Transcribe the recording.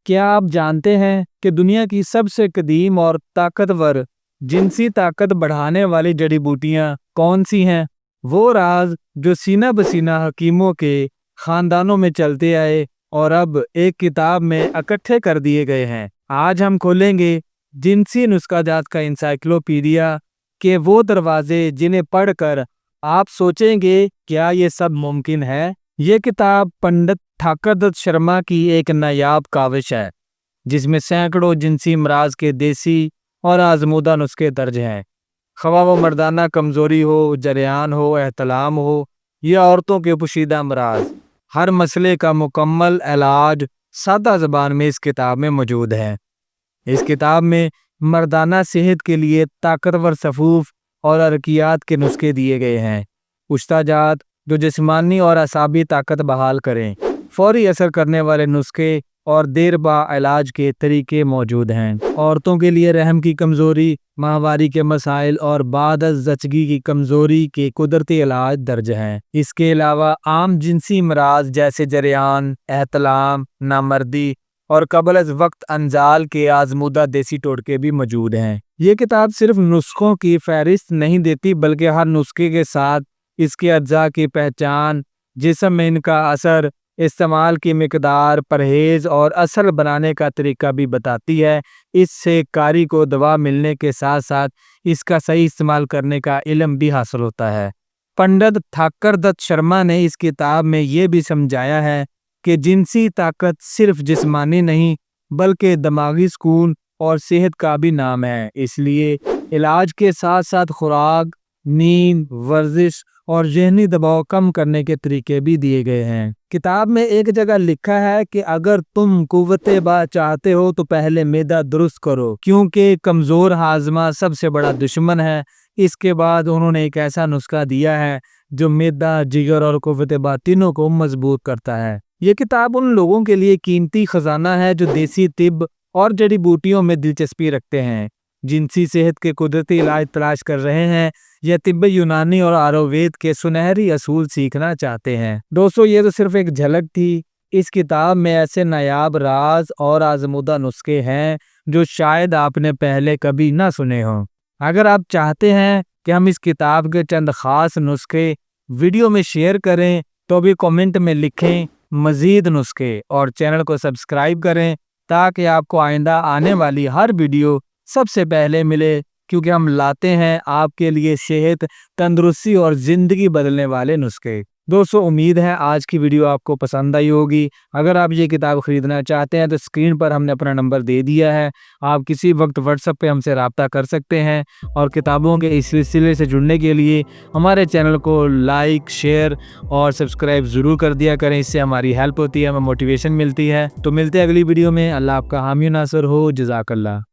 کیا آپ جانتے ہیں کہ دنیا کی سب سے قدیم اور طاقتور جنسی طاقت بڑھانے والی جڑی بوٹیاں کون سی ہیں؟ وہ راز جو سینہ بسینہ حکیموں کے خاندانوں میں چلتے آئے اور اب ایک کتاب میں اکٹھے کر دیے گئے ہیں۔ آج ہم کھولیں گے جنسی نسخہ جات کا انسائکلوپیڈیا کے وہ دروازے جنہیں پڑھ کر آپ سوچیں گے کیا یہ سب ممکن ہے؟ یہ کتاب پنڈت ٹھاکر دت شرما کی ایک نایاب کاوش ہے جس میں سینکڑوں جنسی امراض کے دیسی اور آزمودہ نسخے درج ہیں۔ خواہ وہ مردانہ کمزوری ہو، جریان ہو، احتلام ہو یا عورتوں کے پوشیدہ امراض، ہر مسئلے کا مکمل علاج سادہ زبان میں اس کتاب میں موجود ہے۔ اس کتاب میں مردانہ صحت کے لیے طاقتور صفوف اور حرکیات کے نسخے دیے گئے ہیں۔ پشتہ جات جو جسمانی اور اعصابی طاقت بحال کریں، فوری اثر کرنے والے نسخے اور دیر با علاج کے طریقے موجود ہیں۔ عورتوں کے لیے رحم کی کمزوری، ماہواری کے مسائل اور بعد از زچگی کی کمزوری کے قدرتی علاج درج ہیں۔ اس کے علاوہ عام جنسی امراض جیسے جریان، احتلام، نامردی اور قبل از وقت انزال کے آزمودہ دیسی ٹوٹکے بھی موجود ہیں۔ یہ کتاب صرف نسخوں کی فہرست نہیں دیتی بلکہ ہر نسخے کے ساتھ اس کے اجزاء کی پہچان، جسم میں ان کا اثر، استعمال کی مقدار، پرہیز اور اصل بنانے کا طریقہ بھی بتاتی ہے۔ اس سے قاری کو دوا ملنے کے ساتھ ساتھ اس کا صحیح استعمال کرنے کا علم بھی حاصل ہوتا ہے۔ پنڈت ٹھاکر دت شرما نے اس کتاب میں یہ بھی سمجھایا ہے کہ جنسی طاقت صرف جسمانی نہیں بلکہ دماغی سکون اور صحت کا بھی نام ہے۔ اس لیے علاج کے ساتھ ساتھ خوراک، نیند، ورزش اور ذہنی دباؤ کم کرنے کے طریقے بھی دیے گئے ہیں۔ کتاب میں ایک جگہ لکھا ہے کہ اگر تم قوت با چاہتے ہو تو پہلے معدہ درست کرو، کیونکہ کمزور ہاضمہ سب سے بڑا دشمن ہے۔ اس کے بعد انہوں نے ایک ایسا نسخہ دیا ہے جو معدہ، جگر اور قوت با تینوں کو مضبوط کرتا ہے۔ یہ کتاب ان لوگوں کے لیے قیمتی خزانہ ہے جو دیسی طب اور جڑی بوٹیوں میں دلچسپی رکھتے ہیں، جنسی صحت کے قدرتی علاج تلاش کر رہے ہیں یا طب یونانی اور آیوروید کے سنہری اصول سیکھنا چاہتے ہیں۔ دوستو، یہ تو صرف ایک جھلک تھی۔ اس کتاب میں ایسے نایاب راز اور آزمودہ نسخے ہیں جو شاید آپ نے پہلے کبھی نہ سنے ہوں۔ اگر آپ چاہتے ہیں کہ ہم اس کتاب کے چند خاص نسخے ویڈیو میں شیئر کریں تو بھی کامنٹ میں لکھیں مزید نسخے، اور چینل کو سبسکرائب کریں تاکہ آپ کو آئندہ آنے والی ہر ویڈیو سب سے پہلے ملے، کیونکہ ہم لاتے ہیں آپ کے لیے صحت، تندرستی اور زندگی بدلنے والے نسخے۔ دوستو، امید ہے آج کی ویڈیو آپ کو پسند آئی ہوگی۔ اگر آپ یہ کتاب خریدنا چاہتے ہیں تو اسکرین پر ہم نے اپنا نمبر دے دیا ہے، آپ کسی وقت واٹس ایپ پہ ہم سے رابطہ کر سکتے ہیں، اور کتابوں کے اس سلسلے سے جڑنے کے لیے ہمارے چینل کو لائک، شیئر اور سبسکرائب ضرور کر دیا کریں۔ اس سے ہماری ہیلپ ہوتی ہے، ہمیں موٹیویشن ملتی ہے۔ تو ملتے ہیں اگلی ویڈیو میں۔ اللہ آپ کا حامی و ناصر ہو۔ جزاک اللہ۔